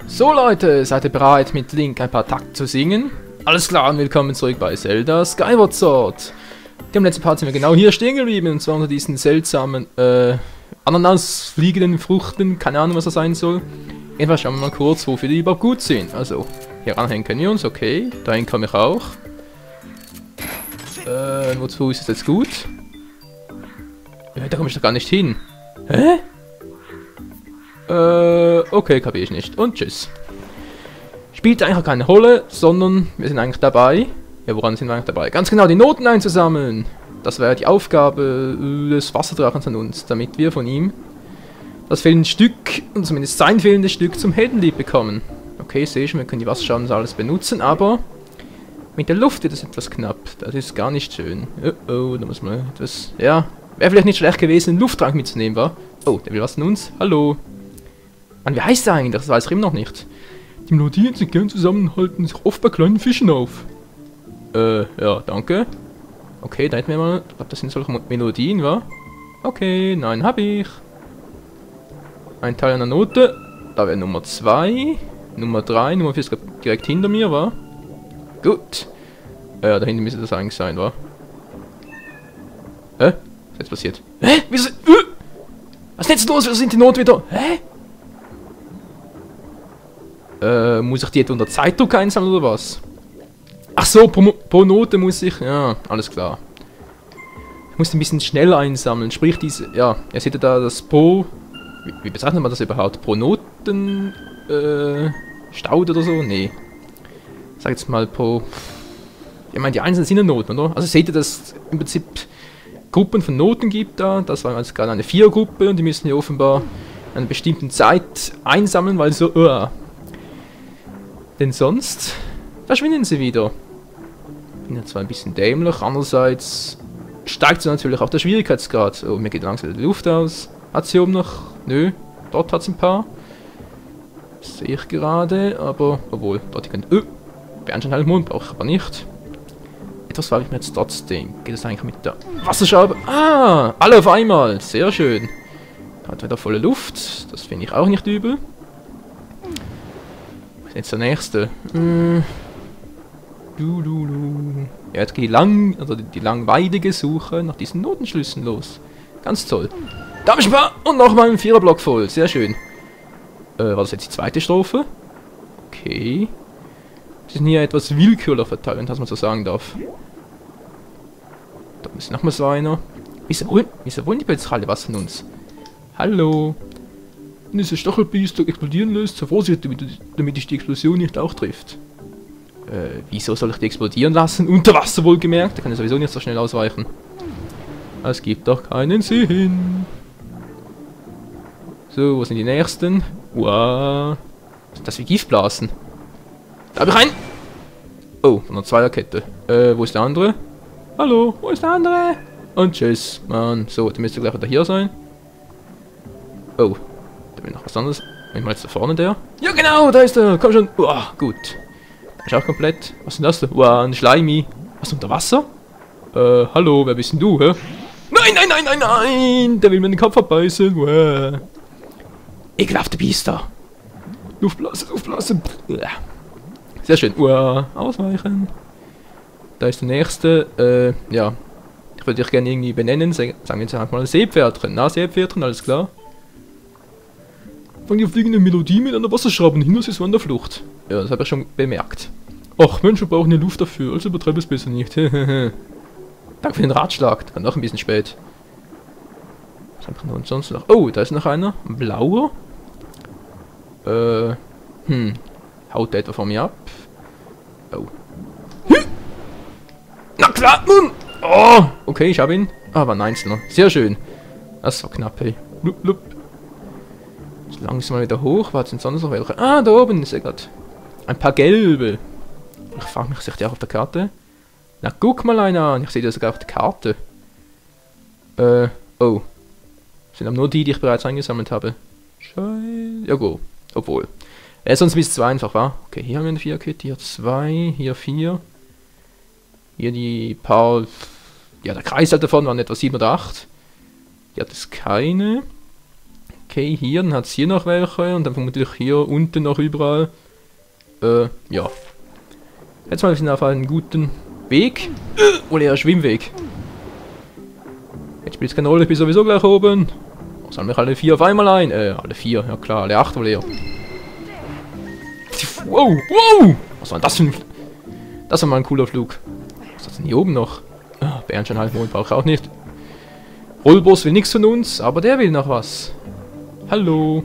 So Leute, seid ihr bereit mit Link ein paar Takte zu singen? Alles klar und willkommen zurück bei Zelda Skyward Sword. Im letzten Part sind wir genau hier stehen geblieben und zwar unter diesen seltsamen Ananas fliegenden Früchten, keine Ahnung was das sein soll. Jedenfalls schauen wir mal kurz, wofür die überhaupt gut sind. Also, hier anhängen können wir uns, okay, dahin komme ich auch. Wozu ist das jetzt gut? Da komme ich doch gar nicht hin. Hä? Okay, kapiere ich nicht. Und tschüss. Spielt eigentlich auch keine Rolle, sondern wir sind eigentlich dabei. Ja, woran sind wir eigentlich dabei? Ganz genau, die Noten einzusammeln. Das wäre die Aufgabe des Wasserdrachens an uns, damit wir von ihm das fehlende Stück, und zumindest sein fehlendes Stück, zum Heldenlied bekommen. Okay, sehe ich, wir können die Wasserschaden alles benutzen, aber mit der Luft wird es etwas knapp. Das ist gar nicht schön. Oh, da muss man etwas... Ja, wäre vielleicht nicht schlecht gewesen, einen Lufttrank mitzunehmen, wa? Oh, der will was von uns. Hallo. Mann, wie heißt der eigentlich? Das weiß ich immer noch nicht. Die Melodien sind gern zusammen und halten sich oft bei kleinen Fischen auf. Ja, danke. Okay, da hätten wir mal... Ich glaube, das sind solche Melodien, wa? Okay, nein, hab ich. Ein Teil einer Note. Da wäre Nummer 2. Nummer 3. Nummer 4 ist direkt hinter mir, wa? Gut. Ja, da hinten müsste das eigentlich sein, wa? Was ist jetzt passiert? Hä? Wieso... Was ist jetzt los? Wieso sind die Noten wieder... Hä? Muss ich die jetzt unter Zeitdruck einsammeln oder was? Ach so, pro Note muss ich... Ja, alles klar. Ich muss ein bisschen schneller einsammeln. Sprich diese... Ja, ihr seht ja da das pro... Wie bezeichnet man das überhaupt? Pro Noten... Staud oder so? Nee. Ich sag jetzt mal pro... Ich meine, die einzelnen sind ja Noten, oder? Also seht ihr, dass es im Prinzip Gruppen von Noten gibt da. Das war jetzt gerade eine 4er-Gruppe und die müssen hier offenbar in einer bestimmten Zeit einsammeln, weil so... Denn sonst verschwinden sie wieder. Bin ja zwar ein bisschen dämlich, andererseits steigt so natürlich auch der Schwierigkeitsgrad. Oh, mir geht langsam wieder die Luft aus. Hat sie oben noch? Nö, dort hat es ein paar. Das sehe ich gerade, aber obwohl, dort können... Bernsteinhalbmond brauche ich aber nicht. Etwas frage ich mir jetzt trotzdem. Geht es eigentlich mit der Wasserschraube? Ah, alle auf einmal. Sehr schön. Hat wieder volle Luft. Das finde ich auch nicht übel. Jetzt der nächste. Ja, jetzt geht die langweilige Suche nach diesen Notenschlüssen los. Ganz toll. Da habe ich ein paar und nochmal einen 4er-Block voll. Sehr schön. War das jetzt die zweite Strophe? Okay. Die sind hier etwas willkürlich verteilt, wenn man so sagen darf. Da ist nochmal so einer. Wieso wollen die plötzlich alle was von uns? Hallo. Wenn diese Stachelbiest explodieren lässt, so vorsichtig, damit dich die Explosion nicht auch trifft. Wieso soll ich die explodieren lassen? Unter Wasser wohlgemerkt, da kann ich sowieso nicht so schnell ausweichen. Es gibt doch keinen Sinn. So, wo sind die nächsten? Wow. Was ist das wie Giftblasen? Da habe ich einen! Oh, von der Zweierkette. Wo ist der andere? Hallo, wo ist der andere? Und tschüss, Mann. So, der müsste gleich wieder hier sein. Oh. Da will noch was anderes. Ich mal jetzt da vorne der. Ja genau, da ist er. Komm schon. Uah, gut. Ist auch komplett. Was ist denn das da? Uah, ein Schleimi. Was, unter Wasser? Hallo, wer bist denn du, hä? Nein, nein, nein, nein, nein! Der will mir den Kopf abbeißen. Uah. Ekelhafte Biester. Luftblase, Luftblase. Uah. Sehr schön. Uah, ausweichen. Da ist der nächste. Ja. Ich würde dich gerne irgendwie benennen. Sagen wir jetzt einfach mal Seepferdchen. Na, Seepferdchen, alles klar. Fang die fliegende Melodie mit einer Wasserschraube hin, das ist an der Flucht. Ja, das habe ich schon bemerkt. Ach, Menschen brauchen eine Luft dafür, also übertreibe es besser nicht. Danke für den Ratschlag, das war noch ein bisschen spät. Was haben wir sonst noch? Oh, da ist noch einer. Ein blauer. Haut der etwa von mir ab? Oh. Na klar, nun! Oh, okay, ich habe ihn. Aber ein Einzelner. Sehr schön. Das war knapp, hey. Lup, lup. Langsam mal wieder hoch. Was sind sonst noch welche? Ah, da oben ist er gerade. Ein paar gelbe. Ich frage mich, sehe ich die auch auf der Karte? Na, guck mal einer an. Ich sehe das sogar auf der Karte. Oh. Sind aber nur die, die ich bereits eingesammelt habe. Scheiße. Ja, gut. Obwohl. Sonst ist es zu einfach, wa? Okay, hier haben wir eine 4er-Kette. Hier 2. Hier 4. Hier die paar... Ja, der Kreis halt davon waren etwa 7 oder 8. Hier hat es keine. Okay, hier, dann hat es hier noch welche und dann vermutlich hier unten noch überall. Ja. Jetzt mal, wir sind auf einem guten Weg. Oder eher Schwimmweg. Jetzt spielt es keine Rolle, ich bin sowieso gleich oben. Sammeln mich alle 4 auf einmal ein. Alle 4, ja klar, alle 8 wohl eher. Wow, wow! Was war denn das für ein... Das war mal ein cooler Flug. Was ist denn hier oben noch? Ah, Bärenscheinhalbmond brauche ich auch nicht. Rollboss will nichts von uns, aber der will noch was. Hallo.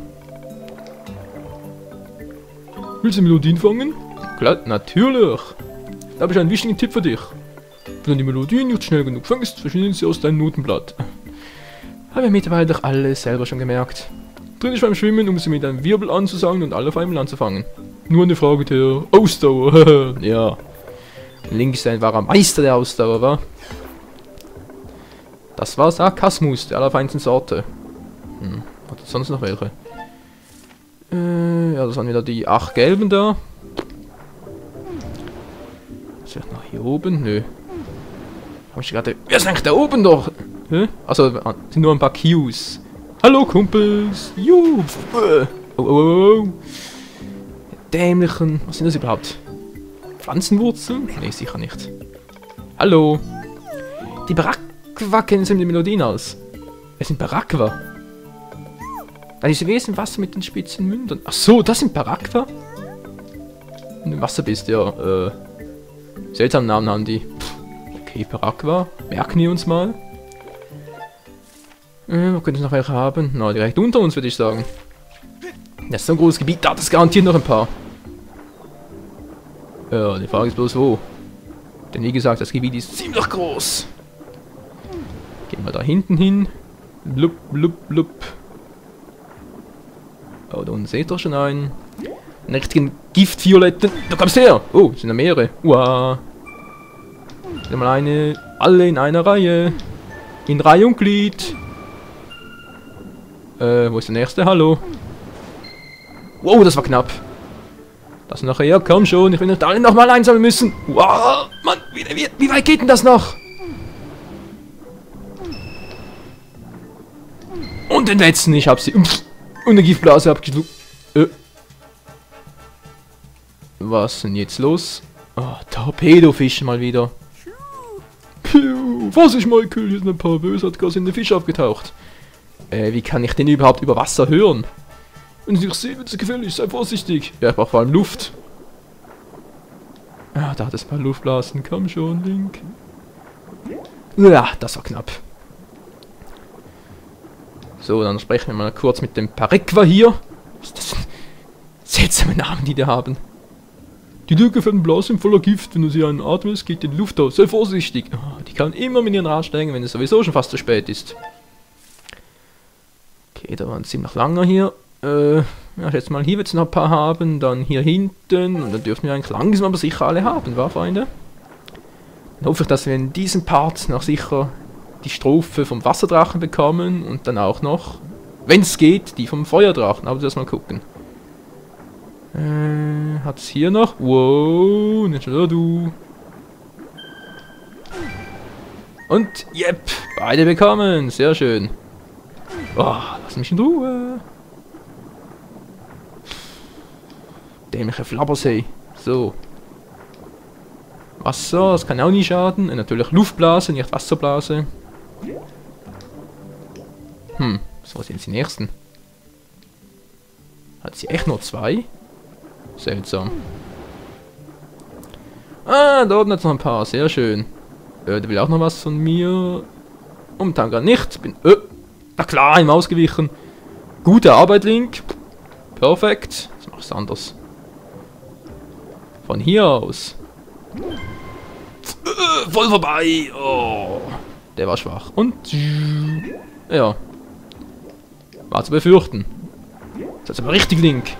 Willst du Melodien fangen? Klar, natürlich. Da habe ich einen wichtigen Tipp für dich. Wenn du die Melodien nicht schnell genug fängst, verschwinden sie aus deinem Notenblatt. Haben wir mittlerweile doch alle selber schon gemerkt. Drin ist beim Schwimmen, um sie mit einem Wirbel anzusagen und alle auf einmal anzufangen. Nur eine Frage der Ausdauer. Ja. Links ist ein wahrer Meister der Ausdauer, wa? Das war Sarkasmus der allerfeinsten Sorte. Hat es sonst noch welche? Ja, das waren wieder die 8 gelben da. Ist vielleicht noch hier oben? Nö. Hab ich gerade... Wer ist eigentlich da oben doch? Hä? Also, sind nur ein paar Cues. Hallo Kumpels! Juhu! Oh, oh, oh. Dämlichen... Was sind das überhaupt? Pflanzenwurzeln? Nee, sicher nicht. Hallo! Die Barakwa kennen sich mit den Melodien aus. Wer sind Barakwa? Diese Wesen im Wasser mit den spitzen Mündern. Ach so, das sind Barakwa? Wenn du im Wasser bist, ja. Seltsamen Namen haben die. Okay, Barakwa. Merken wir uns mal. Wo könnte es noch welche haben? Na, direkt unter uns, würde ich sagen. Das ist so ein großes Gebiet, da hat es garantiert noch ein paar. Ja, die Frage ist bloß wo. Denn wie gesagt, das Gebiet ist ziemlich groß. Gehen wir da hinten hin. Blub, blub, blub. Oh, da unten seht ihr schon einen. Einen richtigen Giftvioletten. Da kommst du her! Oh, sind da mehrere. Uah. Wieder mal eine. Alle in einer Reihe. In Reihe und Glied. Wo ist der nächste? Hallo. Wow, das war knapp. Das nachher, ja, komm schon. Ich will nicht alle nochmal einsammeln müssen. Wow, Mann, wie weit geht denn das noch? Und den letzten, ich hab sie. Und eine Giftblase abgeschluckt. Was ist denn jetzt los? Oh, Torpedofische mal wieder. Piu, Vorsicht, Michael, hier sind ein paar Bösartige in den Fisch aufgetaucht. Wie kann ich den überhaupt über Wasser hören? Wenn Sie dich sehen, wird es gefährlich, sei vorsichtig. Ja, ich brauche vor allem Luft. Ah, da hat es ein paar Luftblasen. Komm schon, Link. Ja, das war knapp. So, dann sprechen wir mal kurz mit dem Parekwa hier. Was ist das für seltsame Namen, die haben? Die durchgeführten Blasen sind voller Gift. Wenn du sie einatmest, geht die Luft aus. Sei vorsichtig. Oh, die kann immer mit ihren Rad steigen, wenn es sowieso schon fast zu spät ist. Okay, da war ein ziemlich langer hier. Ja, jetzt mal hier wird es noch ein paar haben. Dann hier hinten. Und dann dürfen wir eigentlich langsam aber sicher alle haben, wa, Freunde? Dann hoffe ich, dass wir in diesem Part noch sicher die Strophe vom Wasserdrachen bekommen. Und dann auch noch, wenn es geht, die vom Feuerdrachen. Aber das mal gucken. Hat es hier noch? Wow, nicht schon du. Und, yep, beide bekommen. Sehr schön. Oh, lass mich in Ruhe. Dämliche Flabbersee. So. Wasser, das kann auch nie schaden. Und natürlich Luftblase, nicht Wasserblase. So sind die nächsten. Hat sie echt nur 2? Seltsam. Ah, da oben hat es noch ein paar. Sehr schön. Der will auch noch was von mir. Momentan gar nicht. Bin. Na klar, ihm ausgewichen. Gute Arbeit, Link. Perfekt. Jetzt mach ich's anders. Von hier aus. Voll vorbei. Oh. Der war schwach. Und. Ja. War zu befürchten. Das ist aber richtig, Link.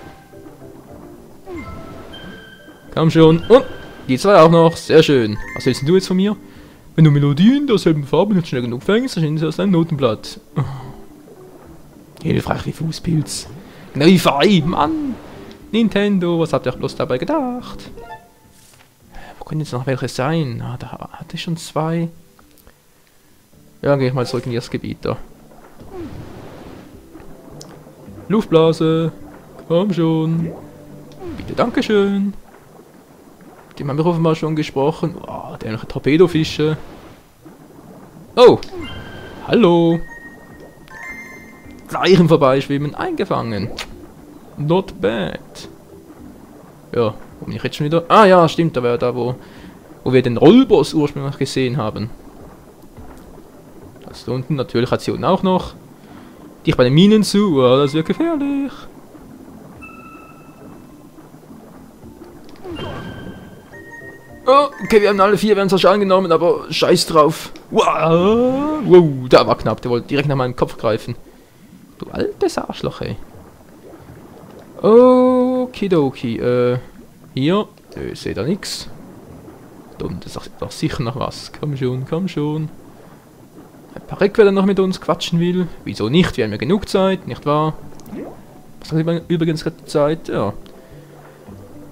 Komm schon. Und die 2 auch noch. Sehr schön. Was willst du jetzt von mir? Wenn du Melodien derselben Farbe nicht schnell genug fängst, erscheinen sie aus deinem Notenblatt. Oh. Hilfreich wie Fußpilz. Genau wie Fei, Mann. Nintendo, was habt ihr bloß dabei gedacht? Wo können jetzt noch welche sein? Ah, da hatte ich schon 2. Ja, gehe ich mal zurück in das Gebiet da. Luftblase. Komm schon. Bitte, dankeschön. Dem haben wir offenbar schon gesprochen. Oh, dämliche Torpedofische. Oh. Hallo. Gleich im Vorbeischwimmen eingefangen. Not bad. Ja, wo bin ich jetzt schon wieder? Ah ja, stimmt, da wäre da, wo wir den Rollboss ursprünglich gesehen haben. Das da unten, natürlich hat sie unten auch noch. Dich bei den Minen zu, oh, das wird gefährlich. Oh, okay, wir haben alle 4 werden zwar Schaden genommen, aber scheiß drauf. Wow, wow, da war knapp, der wollte direkt nach meinem Kopf greifen. Du altes Arschloch, ey. Okidoki, hier, ich sehe da nix. Da unten ist doch sicher noch was. Komm schon, komm schon. Ein paar Reck, wer dann noch mit uns quatschen will. Wieso nicht? Wir haben ja genug Zeit, nicht wahr? Was hat übrigens gerade die Zeit? Ja.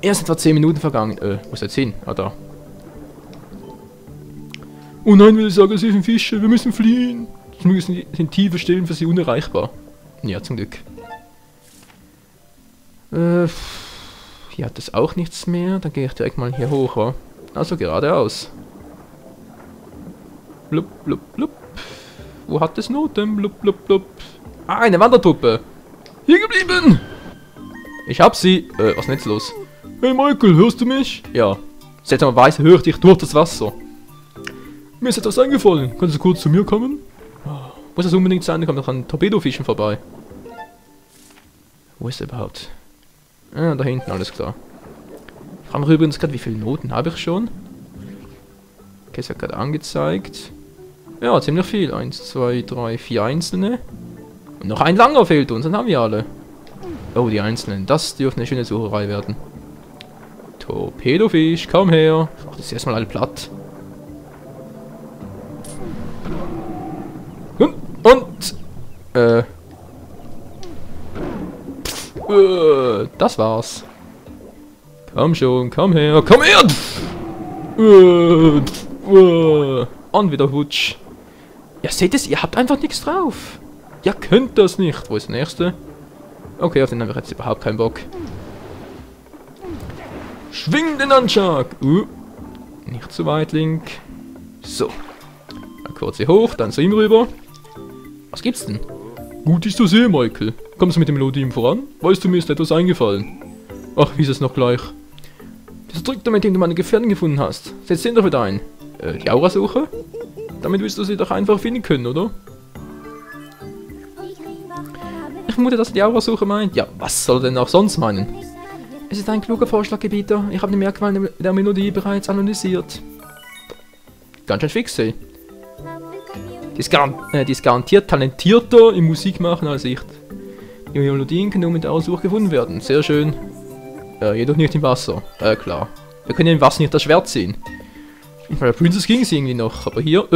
Erst etwa 10 Minuten vergangen. Wo ist jetzt hin? Ah, da. Oh nein, will ich sagen, es sind Fische, wir müssen fliehen. Sind tiefe Stellen für sie unerreichbar. Ja, zum Glück. Hier hat es auch nichts mehr. Dann gehe ich direkt mal hier hoch, wa? Also geradeaus. Blub, blub, blub. Wo hat es Noten? Blub, blub, blub. Ah, eine Wanderpuppe. Hier geblieben. Ich hab sie. Was ist denn jetzt los? Hey Michael, hörst du mich? Ja. Seltsamerweise höre ich dich durch das Wasser. Mir ist etwas eingefallen. Kannst du kurz zu mir kommen? Muss das unbedingt sein? Da kommt noch an Torpedofischen vorbei. Wo ist er überhaupt? Ah, da hinten, alles klar. Ich frage mich übrigens gerade, wie viele Noten habe ich schon? Okay, es wird gerade angezeigt. Ja, ziemlich viel. 1, 2, 3, 4 einzelne. Und noch ein langer fehlt uns, dann haben wir alle. Oh, die einzelnen. Das dürfte eine schöne Sucherei werden. Torpedofisch, komm her. Ich mach das erstmal alle platt. Das war's. Komm schon, komm her, komm her! Und wieder Hutsch. Ja, seht es, ihr habt einfach nichts drauf. Ihr könnt das nicht. Wo ist der nächste? Okay, auf den habe ich jetzt überhaupt keinen Bock. Schwing den Anschlag! Nicht zu weit, Link. So. Dann kurz hier hoch, dann zu ihm rüber. Was gibt's denn? Gut, dich zu sehen, Michael. Kommst du mit dem Melodien voran? Weißt du, mir ist etwas eingefallen. Ach, wie ist es noch gleich? Dieser Trick, mit dem du meine Gefährten gefunden hast. Setz den doch wieder ein. Die Aurasuche? Damit wirst du sie doch einfach finden können, oder? Ich vermute, dass er die Aurasuche meint. Ja, was soll er denn auch sonst meinen? Es ist ein kluger Vorschlag, Gebieter. Ich habe die Merkmale der Melodie bereits analysiert. Ganz schön fix, ey. Die ist garantiert talentierter im Musikmachen als ich. Die Melodien können nur mit der Aurasuche gefunden werden. Sehr schön. Jedoch nicht im Wasser. Klar. Wir können im Wasser nicht das Schwert ziehen. Bei der Princess ging es irgendwie noch, aber hier...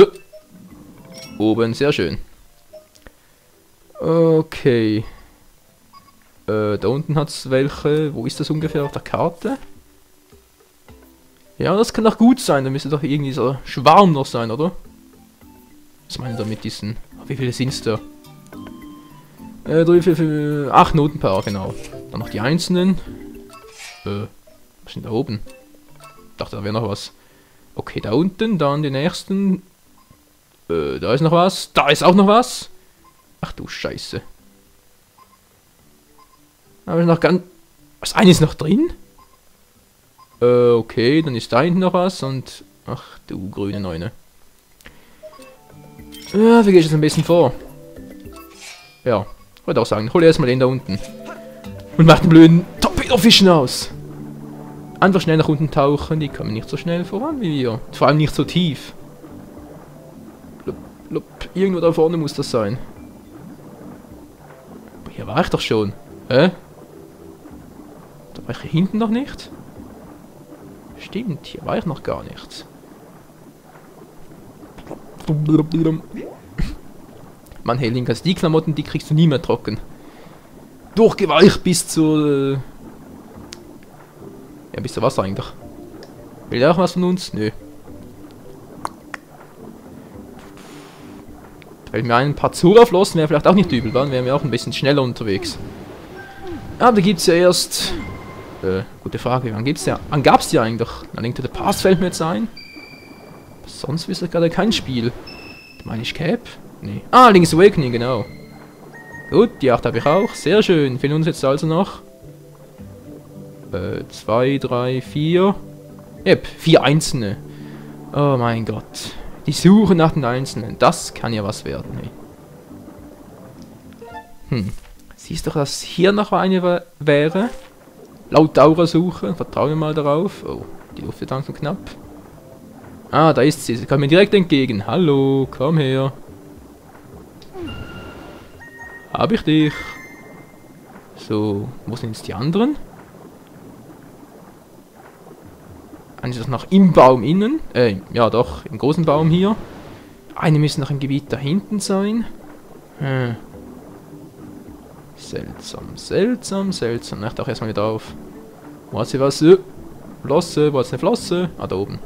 oben, sehr schön. Okay. Da unten hat es welche... Wo ist das ungefähr auf der Karte? Ja, das kann doch gut sein. Da müsste doch irgendwie so Schwarm noch sein, oder? Was meinen wir mit diesen... Wie viele sind es da? 8 Notenpaar, genau. Dann noch die einzelnen. Was ist denn da oben? Ich dachte, da wäre noch was. Okay, da unten, dann die nächsten. Da ist noch was. Da ist auch noch was. Ach du Scheiße. Aber noch ganz... Was, eine ist noch drin? Okay, dann ist da hinten noch was und... Ach du grüne Neune. Ja, wie geht es ein bisschen vor? Ja, ich würde auch sagen, hol erstmal den da unten. Und mach den blöden Torpedofischen aus. Einfach schnell nach unten tauchen, die kommen nicht so schnell voran wie wir. Vor allem nicht so tief. Blub, blub. Irgendwo da vorne muss das sein. Aber hier war ich doch schon. Hä? Da war ich hier hinten noch nicht? Stimmt, hier war ich noch gar nicht. Mann, hey Linkas, die Klamotten, die kriegst du nie mehr trocken. Durchgeweicht bis zur... Ja, bis zur Wasser eigentlich. Will der auch was von uns? Nö. Da fällt mir ein paar Zuraflossen, wäre vielleicht auch nicht übel, dann wären wir auch ein bisschen schneller unterwegs. Aber da gibt's ja erst... gute Frage, wann gab's die eigentlich? Na, Link to the Past fällt mir jetzt ein. Sonst wüsste ich gerade kein Spiel. Meine ich Cap? Nee. Ah, Link's Awakening, genau. Gut, die 8 habe ich auch. Sehr schön. Fehlen uns jetzt also noch 2, 3, 4. Yep, 4 einzelne. Oh mein Gott. Die Suche nach den Einzelnen. Das kann ja was werden, hey. Siehst du, dass hier noch eine wäre? Laut Aura-Suche. Vertrauen wir mal darauf. Oh, die Luft wird langsam knapp. Ah, da ist sie. Sie kommt mir direkt entgegen. Hallo, komm her. Hab ich dich. So, wo sind jetzt die anderen? Eine ist noch im Baum innen. Ja doch, im großen Baum hier. Eine müsste noch im Gebiet da hinten sein. Seltsam, seltsam, seltsam. Ich tauche erstmal wieder auf. Wo hat sie was? Flosse, wo hat sie eine Flosse? Ah, da oben.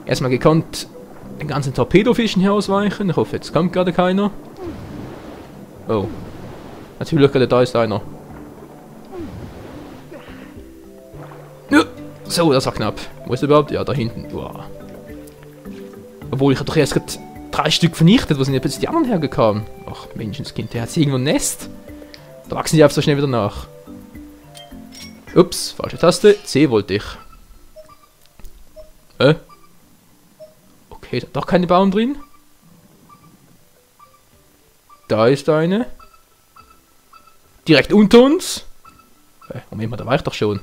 Erstmal gekonnt den ganzen Torpedofischen hier ausweichen. Ich hoffe, jetzt kommt gerade keiner. Oh. Natürlich gerade da ist einer. Ja. So, das war knapp. Wo ist er überhaupt? Ja, da hinten. Wow. Obwohl, ich habe doch erst gerade 3 Stück vernichtet. Wo sind jetzt die anderen hergekommen? Ach, Menschenskind, der hat irgendwo ein Nest. Da wachsen die einfach so schnell wieder nach. Ups, falsche Taste. C wollte ich. Okay, da ist doch keine Baum drin. Da ist eine. Direkt unter uns. Moment mal, da war ich doch schon.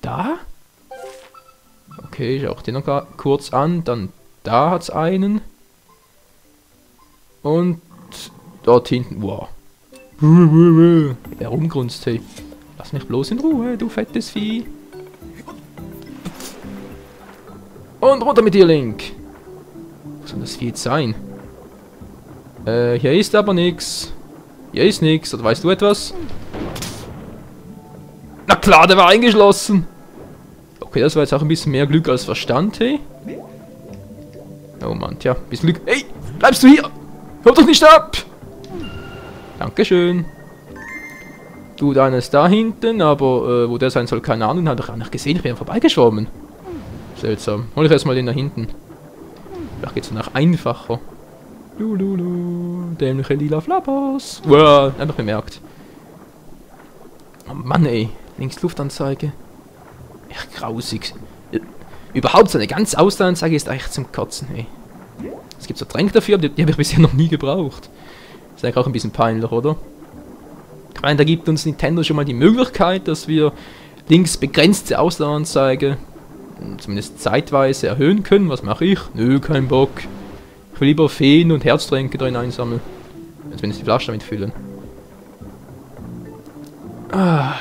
Da? Okay, ich auch den noch kurz an. Dann da hat es einen. Und dort hinten. Wow. Der rumgrunzt, hey. Lass mich bloß in Ruhe, du fettes Vieh. Und runter mit dir, Link. Was soll das Vieh jetzt sein? Hier ist aber nichts. Hier ist nichts. Oder weißt du etwas? Na klar, der war eingeschlossen. Okay, das war jetzt auch ein bisschen mehr Glück als Verstand, hey. Oh Mann, tja, bisschen Glück. Hey, bleibst du hier? Hör doch nicht ab! Dankeschön. Du, deiner ist da hinten, aber wo der sein soll, keine Ahnung. Hat ich auch nicht gesehen, ich bin vorbeigeschwommen. Seltsam. Hol ich erstmal den da hinten. Vielleicht geht's danach einfacher. Lululu, dämliche lila Flappers. Wow, einfach bemerkt. Oh Mann, ey. Links Luftanzeige. Echt grausig. Überhaupt so eine ganze Außenanzeige ist echt zum Kotzen, ey. Es gibt so Tränke dafür, aber die habe ich bisher noch nie gebraucht. Ist eigentlich auch ein bisschen peinlich, oder? Ich meine, da gibt uns Nintendo schon mal die Möglichkeit, dass wir links begrenzte Außenanzeige zumindest zeitweise erhöhen können. Was mache ich? Nö, kein Bock. Ich will lieber Feen und Herztränke drin einsammeln. Als wenn es die Flasche damit füllen. Ah.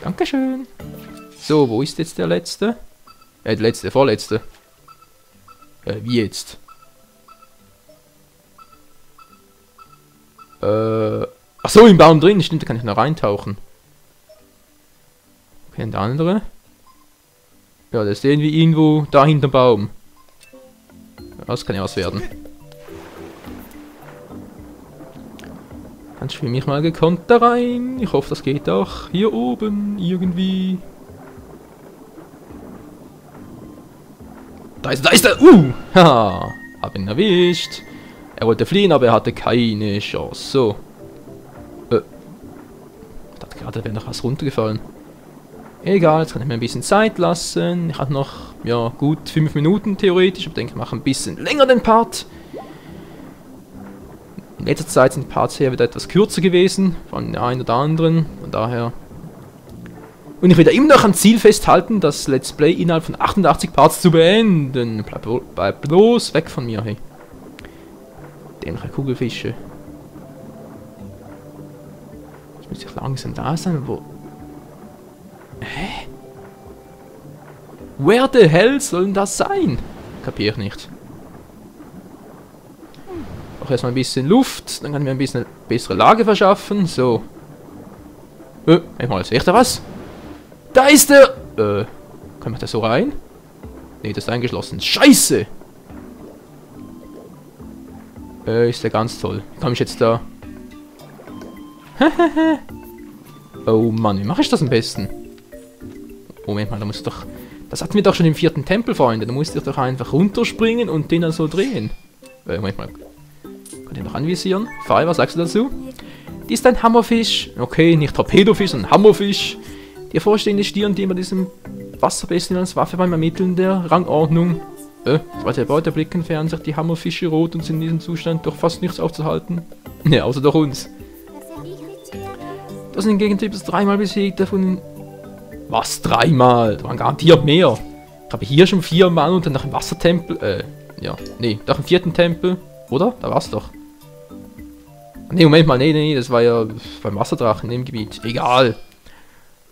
Dankeschön. So, wo ist jetzt der letzte? Der letzte, vorletzte. Wie jetzt? Ach so, im Baum drin. Stimmt, da kann ich noch reintauchen. Okay, und der andere? Ja, das sehen wir irgendwo da hinterm Baum. Das kann ja was werden. Dann schwimme ich mal gekonnt da rein. Ich hoffe, das geht auch hier oben irgendwie. Da ist er! Haha! Hab ihn erwischt. Er wollte fliehen, aber er hatte keine Chance. So. Ich dachte gerade, da wäre noch was runtergefallen. Egal, jetzt kann ich mir ein bisschen Zeit lassen. Ich habe noch, ja, gut 5 Minuten theoretisch. Ich denke, ich mache ein bisschen länger den Part. In letzter Zeit sind die Parts hier wieder etwas kürzer gewesen. Von der einen oder anderen. Von daher. Und ich will da immer noch am Ziel festhalten, das Let's Play innerhalb von 88 Parts zu beenden. Bleib bloß weg von mir, hey. Dämliche Kugelfische. Jetzt müsste ich langsam da sein, aber... Hä? Where the hell soll denn das sein? Kapier ich nicht. Auch erstmal ein bisschen Luft, dann kann ich mir ein bisschen eine bessere Lage verschaffen. So. Sehe ich da was? Da ist der! Kann man da so rein? Ne, das ist eingeschlossen. Scheiße! Ist ja ganz toll. Wie komme ich jetzt da? Oh Mann, wie mache ich das am besten? Moment mal, da muss ich doch... Das hatten wir doch schon im 4. Tempel, Freunde. Da musst du doch einfach runterspringen und den dann so drehen. Moment mal. Kann ich den noch anvisieren? Fire, was sagst du dazu? Die ist ein Hammerfisch. Okay, nicht Torpedofisch, sondern Hammerfisch. Die hervorstehende Stirn, die immer diesem Wasserbestien als Waffe beim Ermitteln der Rangordnung. Zweite Beute blicken fern sich die Hammerfische rot und sind in diesem Zustand doch fast nichts aufzuhalten. Ne, außer durch uns. Das sind Gegentyp ist 3-mal besiegt, davon... Was? 3-mal? Da waren garantiert mehr. Ich habe hier schon 4-mal und dann nach dem Wassertempel, ja, nee, nach dem 4. Tempel, oder? Da war's doch. Ne, Moment mal, nee, das war ja beim Wasserdrachen im Gebiet. Egal.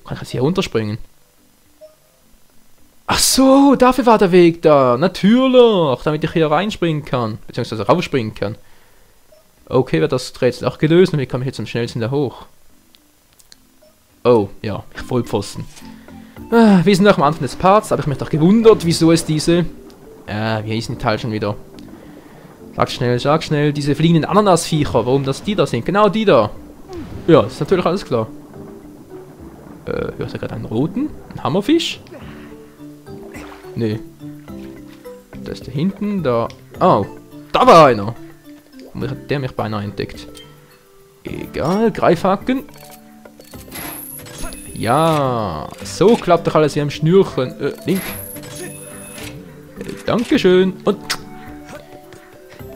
Kann ich jetzt hier runterspringen? Ach so, dafür war der Weg da. Natürlich, damit ich hier reinspringen kann. Beziehungsweise rausspringen kann. Okay, wird das Rätsel auch gelöst und wie komme ich jetzt am schnellsten da hoch? Oh, ja, ich Vollpfosten. Wir sind noch am Anfang des Parts, habe ich mich doch gewundert, wieso es diese... wie hießen die Teile schon wieder? Sag schnell, diese fliegenden Ananasviecher, warum das die da sind? Genau die da. Ja, das ist natürlich alles klar. Hörst du gerade einen roten? Ein Hammerfisch? Nee. Da ist der hinten, da... Oh, da war einer. Warum hat der mich beinahe entdeckt? Egal, Greifhaken. Ja, so klappt doch alles wie am Schnürchen. Link. Dankeschön. Und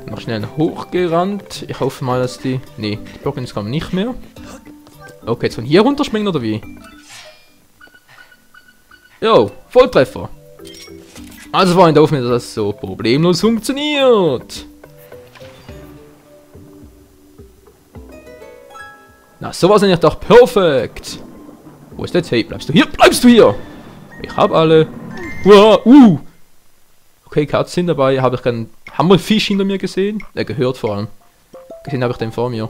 noch schnell hochgerannt. Ich hoffe mal, dass die... Nee, die Blockings kommen nicht mehr. Okay, jetzt von hier runterspringen oder wie? Jo, Volltreffer. Also Freunde, hoffen wir, dass das so problemlos funktioniert. Na, sowas ist doch perfekt. Wo ist das? Hey, bleibst du hier? Bleibst du hier? Ich hab alle. Okay, Cuts sind dabei. Habe ich keinen Hammerfisch hinter mir gesehen? Gehört vor allem. Gesehen habe ich den vor mir.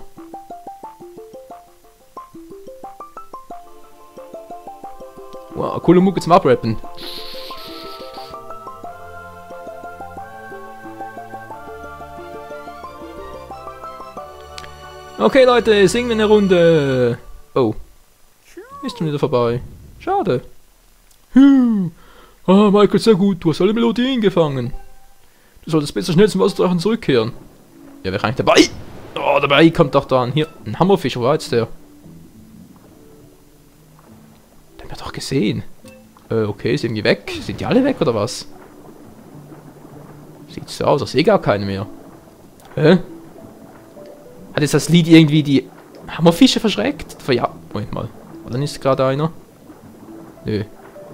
Wow, coole Mucke zum Abrappen. Okay, Leute, singen wir eine Runde. Oh. Ist schon wieder vorbei. Schade. Ah, Michael, sehr gut. Du hast alle Melodien gefangen. Du solltest besser schnell zum Wasserdrachen zurückkehren. Ja, wer kann ich dabei? Oh, dabei kommt doch da hier ein Hammerfisch. Wo war jetzt der? Den haben wir doch gesehen. Okay, ist irgendwie weg. Sind die alle weg oder was? Sieht so aus, ich sehe gar keine mehr. Hä? Hat jetzt das Lied irgendwie die Hammerfische verschreckt? Ja, Moment mal. Dann ist gerade einer. Nö.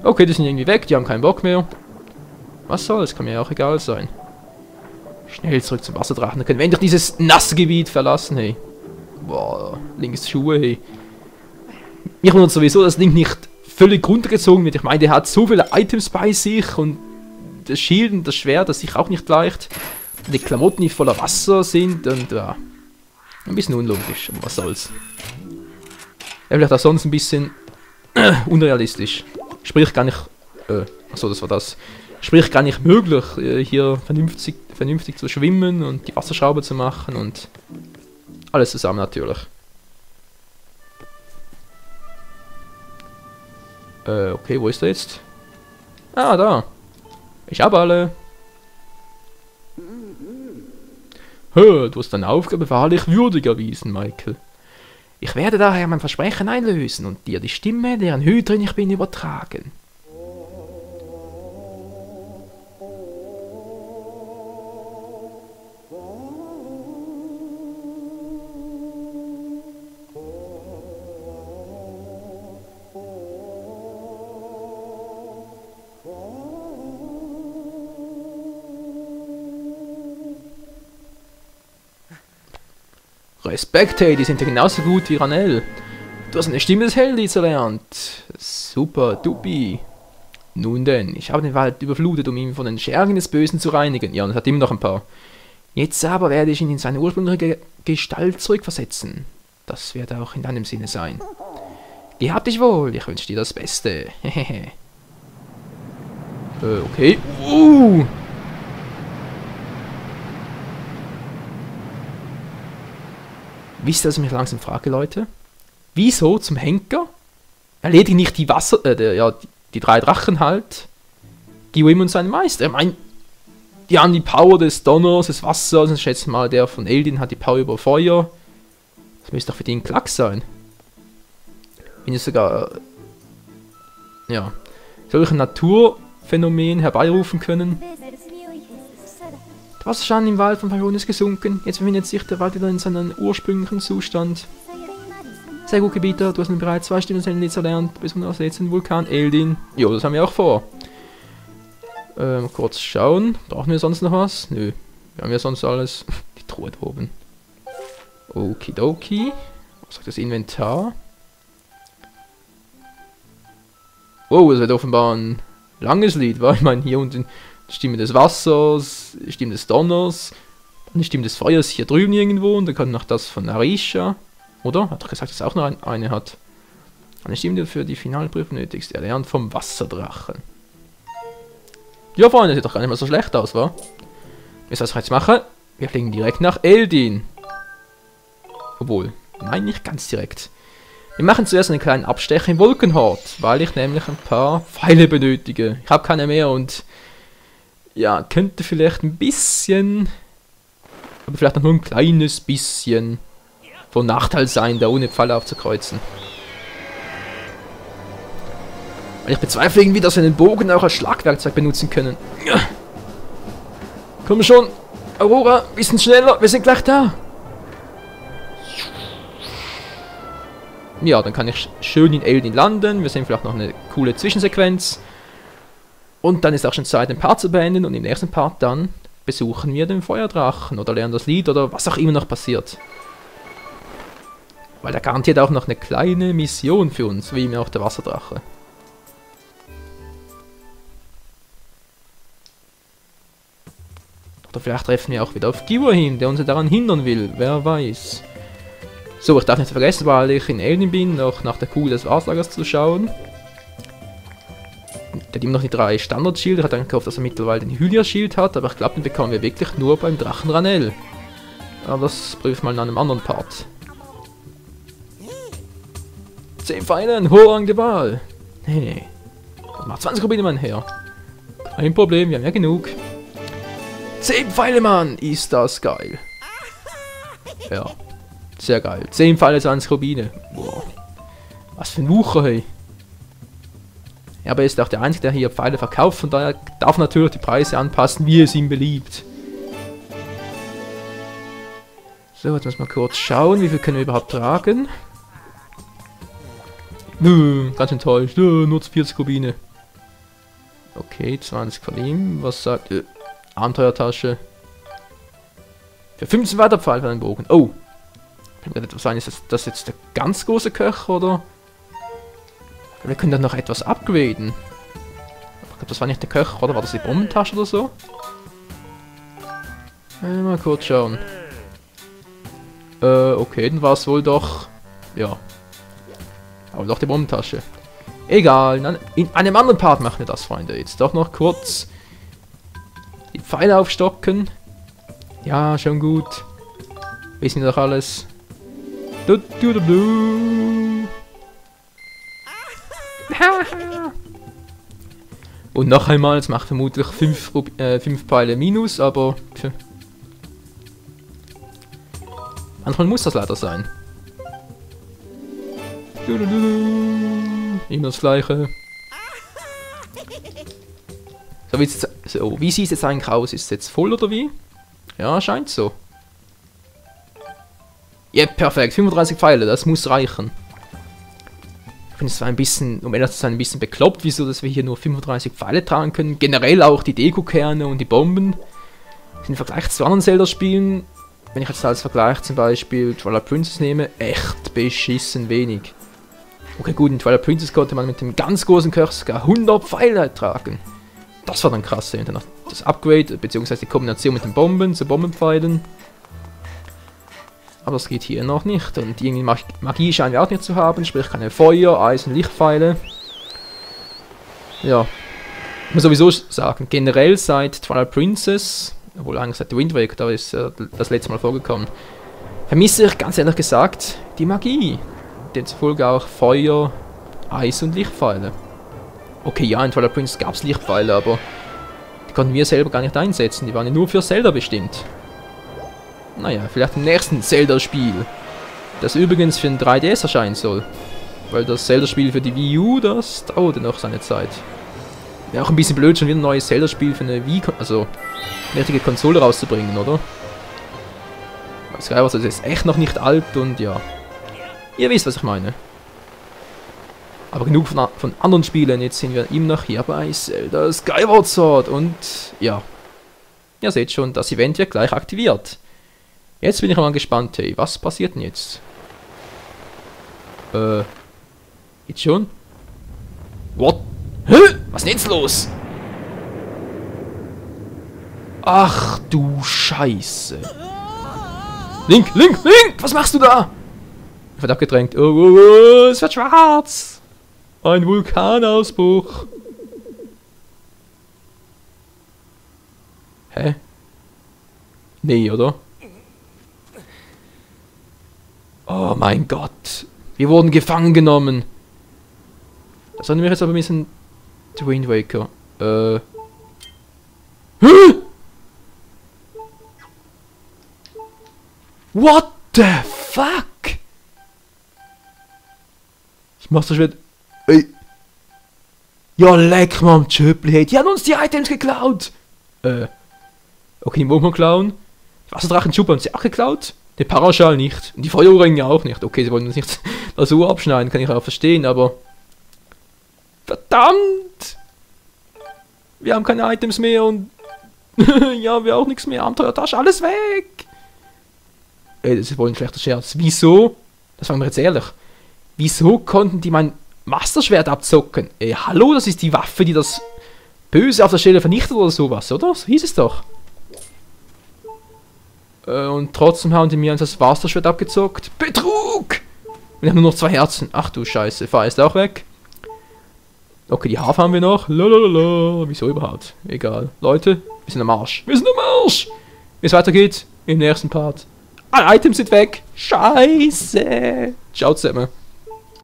Okay, die sind irgendwie weg, die haben keinen Bock mehr. Was soll's, kann mir ja auch egal sein. Schnell zurück zum Wasserdrachen, dann können wir endlich dieses nasse Gebiet verlassen, hey. Boah, links Schuhe, hey. Mich wundert sowieso, dass Link nicht völlig runtergezogen wird. Ich meine, der hat so viele Items bei sich und das Schild und das Schwert, das sich auch nicht leicht. Die Klamotten, die voller Wasser sind und ja. Ein bisschen unlogisch, aber was soll's. Ja, vielleicht auch sonst ein bisschen unrealistisch. Sprich gar nicht... achso, das war das. Sprich gar nicht möglich, hier vernünftig zu schwimmen und die Wasserschraube zu machen und alles zusammen natürlich. Okay, wo ist er jetzt? Ah, da. Ich habe alle. Du hast deine Aufgabe wahrlich würdig erwiesen, Michael. Ich werde daher mein Versprechen einlösen und dir die Stimme, deren Hüterin ich bin, übertragen. Respekt, hey, die sind ja genauso gut wie Ranel. Du hast eine Stimme des Heldies erlernt. Super, dupi. Nun denn, ich habe den Wald überflutet, um ihn von den Schergen des Bösen zu reinigen. Ja, und es hat immer noch ein paar. Jetzt aber werde ich ihn in seine ursprüngliche Gestalt zurückversetzen. Das wird auch in deinem Sinne sein. Gehab dich wohl, ich wünsche dir das Beste. Hehehe. Okay. Wisst ihr, was ich mich langsam frage, Leute? Wieso zum Henker erledigen nicht die die 3 Drachen halt Giwim und seinen Meister? Ich meine, die haben die Power des Donners, des Wassers, ich schätze mal, der von Eldin hat die Power über Feuer. Das müsste doch für den Klack sein. Wenn es sogar, ja, solche Naturphänomene herbeirufen können. Der Wasserstand im Wald von Faron ist gesunken. Jetzt befindet sich der Wald wieder in seinem ursprünglichen Zustand. Sehr gut, Gebieter. Du hast nun bereits 2 Stunden nichts erlernt. Bis zum letzten Vulkan Eldin. Jo, das haben wir auch vor. Kurz schauen. Brauchen wir sonst noch was? Nö. Wir haben ja sonst alles. Die Truhe da oben. Okidoki. Was sagt das Inventar? Oh, das wird offenbar ein langes Lied, weil ich meine, hier unten die Stimme des Wassers, die Stimme des Donners, die Stimme des Feuers hier drüben irgendwo und dann kommt noch das von Arisha. Oder? Hat doch gesagt, dass er auch noch eine hat. Eine Stimme, die für die Finalprüfung nötig ist. Er lernt vom Wasserdrachen. Ja, Freunde, sieht doch gar nicht mal so schlecht aus, wa? Wisst ihr, was wir jetzt machen? Wir fliegen direkt nach Eldin. Obwohl, nein, nicht ganz direkt. Wir machen zuerst einen kleinen Abstecher im Wolkenhort, weil ich nämlich ein paar Pfeile benötige. Ich habe keine mehr und ja, könnte vielleicht ein bisschen, aber vielleicht auch nur ein kleines bisschen von Nachteil sein, da ohne Pfeile aufzukreuzen. Weil ich bezweifle irgendwie, dass wir den Bogen auch als Schlagwerkzeug benutzen können. Ja. Komm schon, Aurora, bisschen schneller, wir sind gleich da. Ja, dann kann ich schön in Eldin landen. Wir sehen vielleicht noch eine coole Zwischensequenz. Und dann ist auch schon Zeit, den Part zu beenden. Und im nächsten Part dann besuchen wir den Feuerdrachen oder lernen das Lied oder was auch immer noch passiert. Weil der garantiert auch noch eine kleine Mission für uns, wie mir auch der Wasserdrache. Oder vielleicht treffen wir auch wieder auf Giwahin, der uns daran hindern will. Wer weiß. So, ich darf nicht vergessen, weil ich in Eldin bin, noch nach der Kugel des Auslagers zu schauen. Der hat immer noch die 3 Standard-Schilder. Ich hatte dann gehofft, dass er mittlerweile den Hylia-Schild hat, aber ich glaube, den bekommen wir wirklich nur beim Drachen Ranel. Aber das prüfen wir mal in einem anderen Part. 10 Pfeile, ein hervorragende Wahl. Nee. Das macht 20 Rubine, mein Herr. Kein Problem, wir haben ja genug. 10 Pfeile, Mann! Ist das geil. Ja. Sehr geil. 10 Pfeile, 20 Rubine. Boah. Was für ein Wucher, hey. Ja, aber er ist auch der Einzige, der hier Pfeile verkauft. Von daher darf natürlich die Preise anpassen, wie es ihm beliebt. So, jetzt müssen wir kurz schauen, wie viel können wir überhaupt tragen. Ganz enttäuscht. Nur 40 Rubine. Okay, 20 von ihm. Was sagt... Abenteuertasche. Für 15 weiter Pfeil für den Bogen. Oh. Kann etwas sein, ist das jetzt der ganz große Köcher, oder? Wir können dann noch etwas upgraden. Ich glaube, das war nicht der Köcher, oder? War das die Bombentasche oder so? Mal kurz schauen. Okay, dann war es wohl doch... Ja. Aber doch die Bombentasche. Egal, in einem anderen Part machen wir das, Freunde. Jetzt doch noch kurz... Die Pfeile aufstocken. Ja, schon gut. Wissen wir doch alles. Du, du, du, du. Und noch einmal, es macht vermutlich 5 Pfeile minus, aber... Manchmal muss das leider sein. Du, du, du, du. Immer das Gleiche. So, wie sieht es jetzt eigentlich aus? Ist es jetzt voll oder wie? Ja, scheint so. Ja, perfekt. 35 Pfeile, das muss reichen. Ich finde es zwar ein bisschen, um ehrlich zu sein, ein bisschen bekloppt, wieso, dass wir hier nur 35 Pfeile tragen können. Generell auch die Deko-Kerne und die Bomben. Im Vergleich zu anderen Zelda-Spielen, wenn ich jetzt als Vergleich zum Beispiel Twilight Princess nehme, echt beschissen wenig. Okay, gut, in Twilight Princess konnte man mit dem ganz großen Köcher sogar 100 Pfeile tragen. Das war dann krass, und dann noch das Upgrade, beziehungsweise die Kombination mit den Bomben zu Bombenpfeilen. Aber das geht hier noch nicht. Und irgendwie Magie scheinen wir auch nicht zu haben, sprich keine Feuer, Eis und Lichtpfeile. Ja, ich muss sowieso sagen, generell seit Twilight Princess, obwohl eigentlich seit The Wind Waker, da ist das letzte Mal vorgekommen, vermisse ich ganz ehrlich gesagt die Magie. Demzufolge auch Feuer, Eis und Lichtpfeile. Okay, ja, in Twilight Princess gab es Lichtpfeile, aber die konnten wir selber gar nicht einsetzen. Die waren ja nur für Zelda bestimmt. Naja, vielleicht im nächsten Zelda-Spiel. Das übrigens für den 3DS erscheinen soll. Weil das Zelda-Spiel für die Wii U, das dauerte noch seine Zeit. Wäre auch ein bisschen blöd, schon wieder ein neues Zelda-Spiel für eine Wii, also eine richtige Konsole rauszubringen, oder? Skyward Sword ist echt noch nicht alt und ja. Ihr wisst, was ich meine. Aber genug von anderen Spielen, jetzt sind wir immer noch hier bei Zelda Skyward Sword und ja. Ihr seht schon, das Event wird gleich aktiviert. Jetzt bin ich mal gespannt, hey, was passiert denn jetzt? Jetzt schon? What? Hä? Was ist denn jetzt los? Ach du Scheiße. Link! Was machst du da? Ich werde abgedrängt. Oh, es wird schwarz. Ein Vulkanausbruch. Hä? Nee, oder? Oh mein Gott. Wir wurden gefangen genommen. Das erinnert mich jetzt aber ein bisschen The Wind Waker. Hä? What the fuck? Ich mach's so schwer. Ey. Ja, leck mal am Tschöpli. Die haben uns die Items geklaut. Okay, die Momo klauen. Die Wasserdrachenschub haben sie auch geklaut. Den Paraschall nicht. Und die Feuerringe auch nicht. Okay, sie wollen uns nicht das so abschneiden, kann ich auch verstehen, aber... Verdammt! Wir haben keine Items mehr und... ja, wir auch nichts mehr. Abenteuertasche, alles weg! Ey, das ist wohl ein schlechter Scherz. Wieso? Das fragen wir jetzt ehrlich. Wieso konnten die mein Masterschwert abzocken? Ey, hallo, das ist die Waffe, die das Böse auf der Stelle vernichtet oder sowas, oder? So hieß es doch. Und trotzdem haben die mir das Masterschwert abgezockt. Betrug! Wir haben nur noch 2 Herzen. Ach du Scheiße, Feuer ist auch weg. Okay, die Harfe haben wir noch. Lalalala. Wieso überhaupt? Egal. Leute, wir sind am Arsch. Wir sind am Arsch! Wie es weitergeht, im nächsten Part. Alle Items sind weg. Scheiße. Ciao zusammen.